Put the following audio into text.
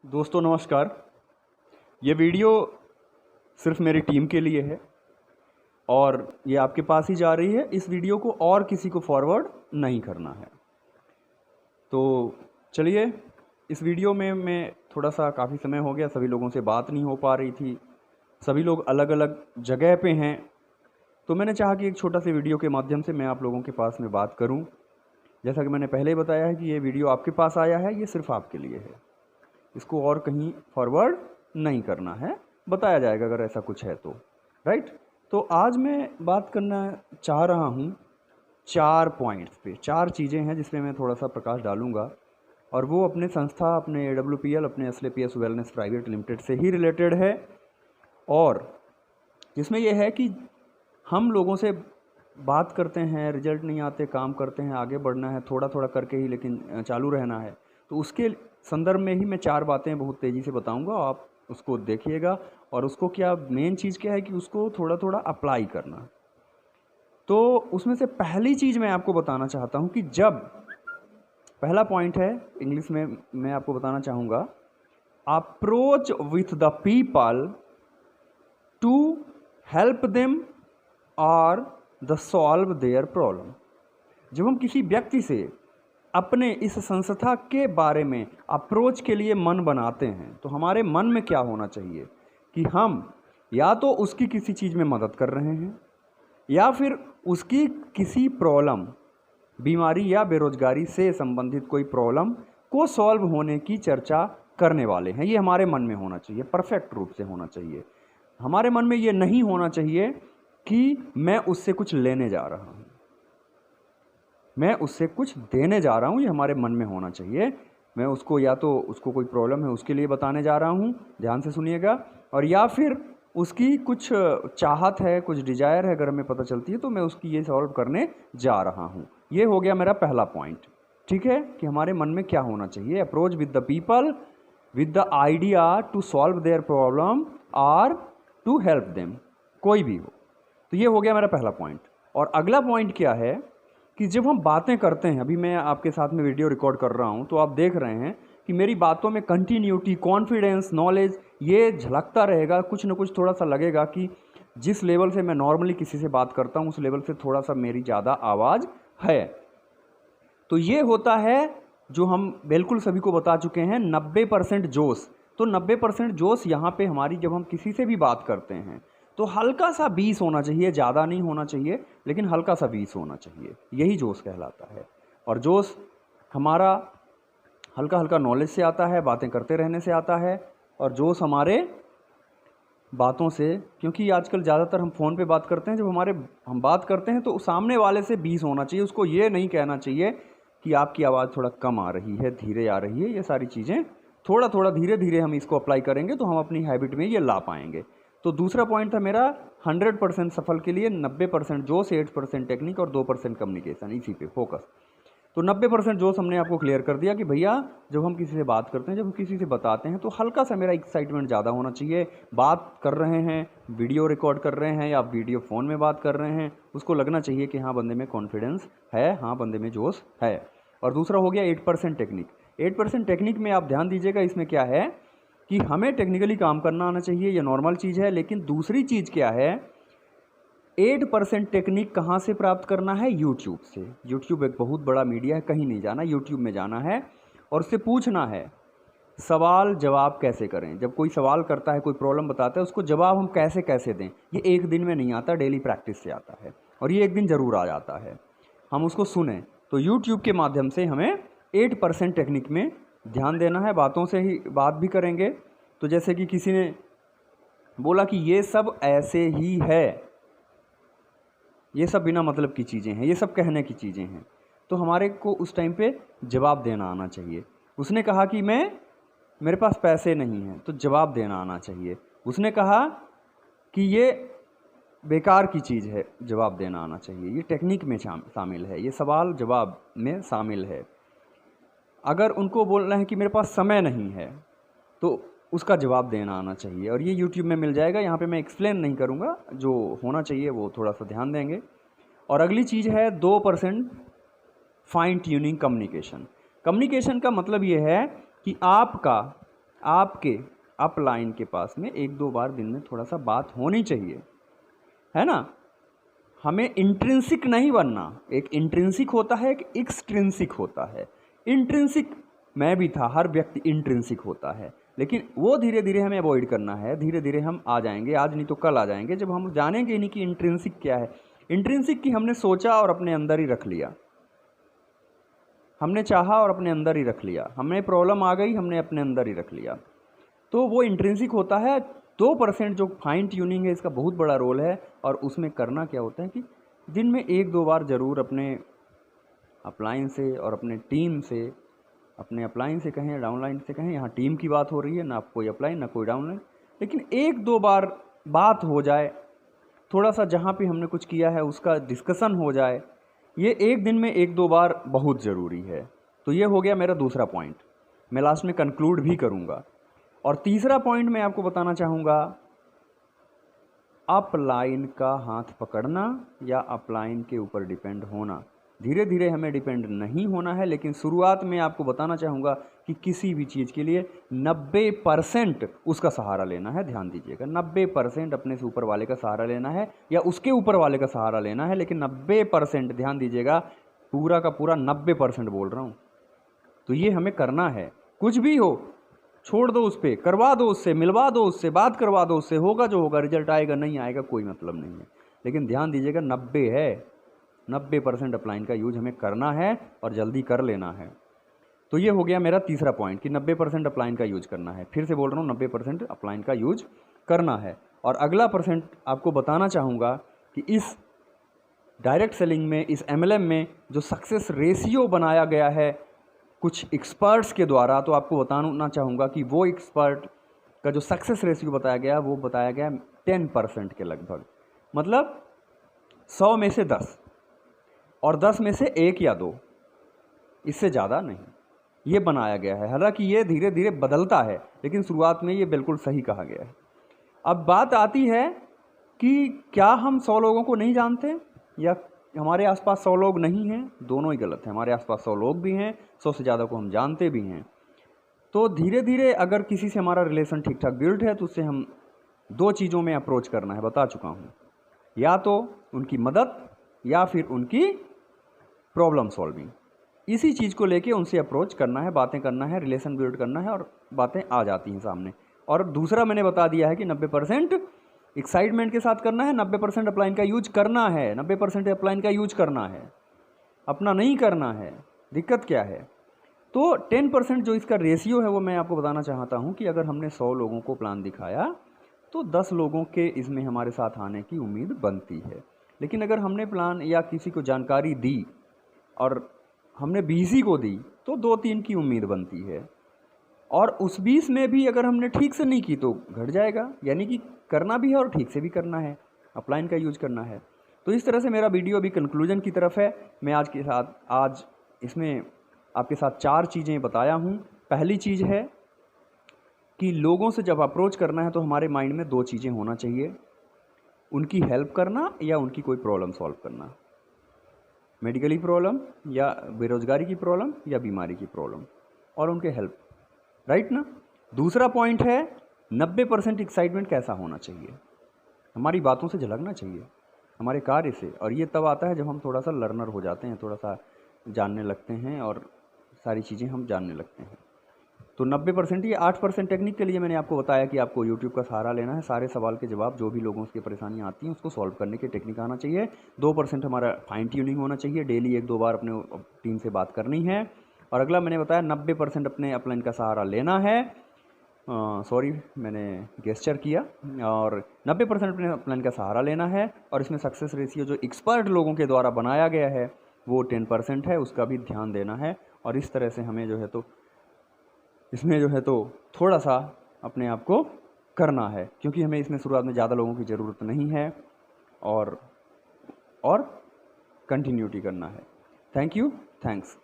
दोस्तों नमस्कार। ये वीडियो सिर्फ मेरी टीम के लिए है और ये आपके पास ही जा रही है। इस वीडियो को और किसी को फॉरवर्ड नहीं करना है। तो चलिए, इस वीडियो में मैं थोड़ा सा काफ़ी समय हो गया, सभी लोगों से बात नहीं हो पा रही थी, सभी लोग अलग अलग जगह पे हैं। तो मैंने चाहा कि एक छोटा सा वीडियो के माध्यम से मैं आप लोगों के पास में बात करूं। जैसा कि मैंने पहले ही बताया है कि ये वीडियो आपके पास आया है, ये सिर्फ आपके लिए है, इसको और कहीं फॉरवर्ड नहीं करना है। बताया जाएगा अगर ऐसा कुछ है तो, राइट। तो आज मैं बात करना चाह रहा हूँ 4 पॉइंट्स पे। 4 चीज़ें हैं जिस पे मैं थोड़ा सा प्रकाश डालूँगा और वो अपने संस्था, अपने AWPL, अपने SLAPS वेलनेस प्राइवेट लिमिटेड से ही रिलेटेड है। और जिसमें यह है कि हम लोगों से बात करते हैं, रिजल्ट नहीं आते, काम करते हैं, आगे बढ़ना है थोड़ा थोड़ा करके ही, लेकिन चालू रहना है। तो उसके संदर्भ में ही मैं 4 बातें बहुत तेज़ी से बताऊंगा, आप उसको देखिएगा। और उसको क्या मेन चीज़ क्या है कि उसको थोड़ा थोड़ा अप्लाई करना। तो उसमें से पहली चीज़ मैं आपको बताना चाहता हूं कि जब पहला पॉइंट है, इंग्लिश में मैं आपको बताना चाहूँगा, approach with the people to help them और द सॉल्व देयर प्रॉब्लम। जब हम किसी व्यक्ति से अपने इस संस्था के बारे में अप्रोच के लिए मन बनाते हैं तो हमारे मन में क्या होना चाहिए कि हम या तो उसकी किसी चीज़ में मदद कर रहे हैं या फिर उसकी किसी प्रॉब्लम, बीमारी या बेरोजगारी से संबंधित कोई प्रॉब्लम को सॉल्व होने की चर्चा करने वाले हैं। ये हमारे मन में होना चाहिए, परफेक्ट रूप से होना चाहिए। हमारे मन में ये नहीं होना चाहिए कि मैं उससे कुछ लेने जा रहा हूँ, मैं उससे कुछ देने जा रहा हूँ। ये हमारे मन में होना चाहिए। मैं उसको या तो उसको कोई प्रॉब्लम है उसके लिए बताने जा रहा हूँ, ध्यान से सुनिएगा, और या फिर उसकी कुछ चाहत है, कुछ डिजायर है, अगर हमें पता चलती है तो मैं उसकी ये सॉल्व करने जा रहा हूँ। ये हो गया मेरा पहला पॉइंट, ठीक है, कि हमारे मन में क्या होना चाहिए। Approach with the people with the idea to solve their problem और टू हेल्प देम, कोई भी हो। तो ये हो गया मेरा पहला पॉइंट। और अगला पॉइंट क्या है कि जब हम बातें करते हैं, अभी मैं आपके साथ में वीडियो रिकॉर्ड कर रहा हूं तो आप देख रहे हैं कि मेरी बातों में कंटिन्यूटी, कॉन्फिडेंस, नॉलेज ये झलकता रहेगा। कुछ ना कुछ थोड़ा सा लगेगा कि जिस लेवल से मैं नॉर्मली किसी से बात करता हूं उस लेवल से थोड़ा सा मेरी ज़्यादा आवाज़ है। तो ये होता है जो हम बिल्कुल सभी को बता चुके हैं, 90% जोश। तो 90% जोश यहाँ पे हमारी, जब हम किसी से भी बात करते हैं तो हल्का सा 20 होना चाहिए, ज़्यादा नहीं होना चाहिए, लेकिन हल्का सा 20 होना चाहिए। यही जोश कहलाता है। और जोश हमारा हल्का हल्का नॉलेज से आता है, बातें करते रहने से आता है। और जोश हमारे बातों से, क्योंकि आजकल ज़्यादातर हम फ़ोन पे बात करते हैं, जब हम बात करते हैं तो सामने वाले से 20 होना चाहिए। उसको ये नहीं कहना चाहिए कि आपकी आवाज़ थोड़ा कम आ रही है, धीरे आ रही है। ये सारी चीज़ें थोड़ा थोड़ा धीरे धीरे हम इसको अप्लाई करेंगे तो हम अपनी हैबिट में ये ला पाएंगे। तो दूसरा पॉइंट था मेरा 100% सफल के लिए 90% जोश, 8% टेक्निक और 2% कम्युनिकेशन, इसी पे फोकस। तो 90% जोश हमने आपको क्लियर कर दिया कि भैया जब हम किसी से बात करते हैं, जब हम किसी से बताते हैं तो हल्का सा मेरा एक्साइटमेंट ज़्यादा होना चाहिए। बात कर रहे हैं, वीडियो रिकॉर्ड कर रहे हैं या वीडियो फ़ोन में बात कर रहे हैं, उसको लगना चाहिए कि हाँ बंदे में कॉन्फिडेंस है, हाँ बंदे में जोश है। और दूसरा हो गया 8% टेक्निक। 8% टेक्निक में आप ध्यान दीजिएगा, इसमें क्या है कि हमें टेक्निकली काम करना आना चाहिए, ये नॉर्मल चीज़ है। लेकिन दूसरी चीज़ क्या है, 8% टेक्निक कहाँ से प्राप्त करना है? यूट्यूब से। यूट्यूब एक बहुत बड़ा मीडिया है, कहीं नहीं जाना, यूट्यूब में जाना है और उससे पूछना है सवाल जवाब कैसे करें। जब कोई सवाल करता है, कोई प्रॉब्लम बताता है, उसको जवाब हम कैसे कैसे दें, ये एक दिन में नहीं आता, डेली प्रैक्टिस से आता है। और ये एक दिन ज़रूर आ जाता है, हम उसको सुने। तो यूट्यूब के माध्यम से हमें 8% टेक्निक में ध्यान देना है। बातों से ही बात भी करेंगे। तो जैसे कि किसी ने बोला कि ये सब ऐसे ही है, ये सब बिना मतलब की चीज़ें हैं, ये सब कहने की चीज़ें हैं, तो हमारे को उस टाइम पे जवाब देना आना चाहिए। उसने कहा कि मेरे पास पैसे नहीं हैं, तो जवाब देना आना चाहिए। उसने कहा कि ये बेकार की चीज़ है, जवाब देना आना चाहिए। ये टेक्निक में शामिल है, ये सवाल जवाब में शामिल है। अगर उनको बोलना है कि मेरे पास समय नहीं है तो उसका जवाब देना आना चाहिए। और ये यूट्यूब में मिल जाएगा, यहाँ पे मैं एक्सप्लेन नहीं करूँगा, जो होना चाहिए वो थोड़ा सा ध्यान देंगे। और अगली चीज़ है 2% फाइन ट्यूनिंग कम्युनिकेशन। कम्युनिकेशन का मतलब ये है कि आपके अपलाइन के पास में 1-2 बार दिन में थोड़ा सा बात होनी चाहिए, है ना। हमें इंट्रिंसिक नहीं बनना। एक इंट्रिंसिक होता है, एक एक्सट्रिंसिक होता है। इंट्रिंसिक मैं भी था, हर व्यक्ति इंट्रिंसिक होता है, लेकिन वो धीरे धीरे हमें अवॉइड करना है। धीरे धीरे हम आ जाएंगे, आज नहीं तो कल आ जाएंगे, जब हम जानेंगे नहीं कि इंट्रिंसिक क्या है। इंट्रिंसिक की हमने सोचा और अपने अंदर ही रख लिया, हमने चाहा और अपने अंदर ही रख लिया, हमें प्रॉब्लम आ गई, हमने अपने अंदर ही रख लिया, तो वो इंट्रिंसिक होता है। 2% जो फाइन ट्यूनिंग है, इसका बहुत बड़ा रोल है। और उसमें करना क्या होता है कि दिन में 1-2 बार ज़रूर अपने अपलाइन से और अपने टीम से, अपने अपलाइन से कहें या डाउनलाइन से कहें, यहाँ टीम की बात हो रही है, ना कोई अपलाइन ना कोई डाउनलाइन, लेकिन 1-2 बार बात हो जाए, थोड़ा सा जहाँ पे हमने कुछ किया है उसका डिस्कशन हो जाए। ये एक दिन में 1-2 बार बहुत ज़रूरी है। तो ये हो गया मेरा दूसरा पॉइंट, मैं लास्ट में कंक्लूड भी करूँगा। और तीसरा पॉइंट मैं आपको बताना चाहूँगा, अपलाइन का हाथ पकड़ना या अपलाइन के ऊपर डिपेंड होना। धीरे धीरे हमें डिपेंड नहीं होना है, लेकिन शुरुआत में आपको बताना चाहूँगा कि किसी भी चीज़ के लिए 90% उसका सहारा लेना है। ध्यान दीजिएगा, 90% अपने से ऊपर वाले का सहारा लेना है या उसके ऊपर वाले का सहारा लेना है, लेकिन 90%, ध्यान दीजिएगा, पूरा का पूरा 90% बोल रहा हूँ। तो ये हमें करना है। कुछ भी हो, छोड़ दो उस पर, करवा दो उससे, मिलवा दो उससे, बात करवा दो उससे, होगा जो होगा, रिजल्ट आएगा नहीं आएगा कोई मतलब नहीं है। लेकिन ध्यान दीजिएगा, 90% अपलाइन का यूज हमें करना है और जल्दी कर लेना है। तो ये हो गया मेरा तीसरा पॉइंट कि 90% अपलाइन का यूज करना है। फिर से बोल रहा हूँ, 90% अपलाइन का यूज करना है। और अगला परसेंट आपको बताना चाहूँगा कि इस डायरेक्ट सेलिंग में, इस MLM में जो सक्सेस रेशियो बनाया गया है कुछ एक्सपर्ट्स के द्वारा, तो आपको बताना चाहूँगा कि वो एक्सपर्ट का जो सक्सेस रेशियो बताया गया, वो बताया गया 10% के लगभग, मतलब 100 में से 10 और 10 में से 1 या 2, इससे ज़्यादा नहीं, ये बनाया गया है। हालांकि ये धीरे धीरे बदलता है, लेकिन शुरुआत में ये बिल्कुल सही कहा गया है। अब बात आती है कि क्या हम 100 लोगों को नहीं जानते या हमारे आसपास 100 लोग नहीं हैं। दोनों ही गलत है, हमारे आसपास 100 लोग भी हैं, 100 से ज़्यादा को हम जानते भी हैं। तो धीरे धीरे अगर किसी से हमारा रिलेशन ठीक ठाक बिल्ड है, तो उससे हम 2 चीज़ों में अप्रोच करना है, बता चुका हूँ, या तो उनकी मदद या फिर उनकी प्रॉब्लम सॉल्विंग। इसी चीज़ को लेके उनसे अप्रोच करना है, बातें करना है, रिलेशन बिल्ड करना है और बातें आ जाती हैं सामने। और दूसरा मैंने बता दिया है कि 90% एक्साइटमेंट के साथ करना है, 90% अपलाइन का यूज करना है, 90% अपलाइन का यूज करना है, अपना नहीं करना है। दिक्कत क्या है? तो 10% जो इसका रेशियो है वो मैं आपको बताना चाहता हूँ कि अगर हमने 100 लोगों को प्लान दिखाया तो 10 लोगों के इसमें हमारे साथ आने की उम्मीद बनती है। लेकिन अगर हमने प्लान या किसी को जानकारी दी और हमने 20 ही को दी तो 2-3 की उम्मीद बनती है, और उस 20 में भी अगर हमने ठीक से नहीं की तो घट जाएगा। यानी कि करना भी है और ठीक से भी करना है, अपलाइन का यूज करना है। तो इस तरह से मेरा वीडियो अभी कंक्लूजन की तरफ है। मैं आज इसमें आपके साथ 4 चीज़ें बताया हूँ। पहली चीज़ है कि लोगों से जब अप्रोच करना है तो हमारे माइंड में 2 चीज़ें होना चाहिए, उनकी हेल्प करना या उनकी कोई प्रॉब्लम सॉल्व करना, मेडिकली प्रॉब्लम या बेरोजगारी की प्रॉब्लम या बीमारी की प्रॉब्लम, और उनके हेल्प, राइट ना। दूसरा पॉइंट है 90% एक्साइटमेंट कैसा होना चाहिए, हमारी बातों से झलकना चाहिए, हमारे कार्य से। और ये तब आता है जब हम थोड़ा सा लर्नर हो जाते हैं, थोड़ा सा जानने लगते हैं और सारी चीज़ें हम जानने लगते हैं। तो 90% ये 8% टेक्निक के लिए मैंने आपको बताया कि आपको यूट्यूब का सहारा लेना है। सारे सवाल के जवाब, जो भी लोगों की परेशानियाँ आती हैं उसको सॉल्व करने की टेक्निक आना चाहिए। 2% हमारा फाइन ट्यूनिंग होना चाहिए, डेली 1-2 बार अपने टीम से बात करनी है। और अगला मैंने बताया 90% अपने अपलाइन का सहारा लेना है। सॉरी, मैंने गेस्चर किया। और 90% अपने अपलाइन का सहारा लेना है। और इसमें सक्सेस रेशियो जो एक्सपर्ट लोगों के द्वारा बनाया गया है वो 10% है, उसका भी ध्यान देना है। और इस तरह से हमें जो है तो इसमें जो है तो थोड़ा सा अपने आप को करना है, क्योंकि हमें इसमें शुरुआत में ज़्यादा लोगों की ज़रूरत नहीं है और कंटिन्यूटी करना है। Thank you, thanks.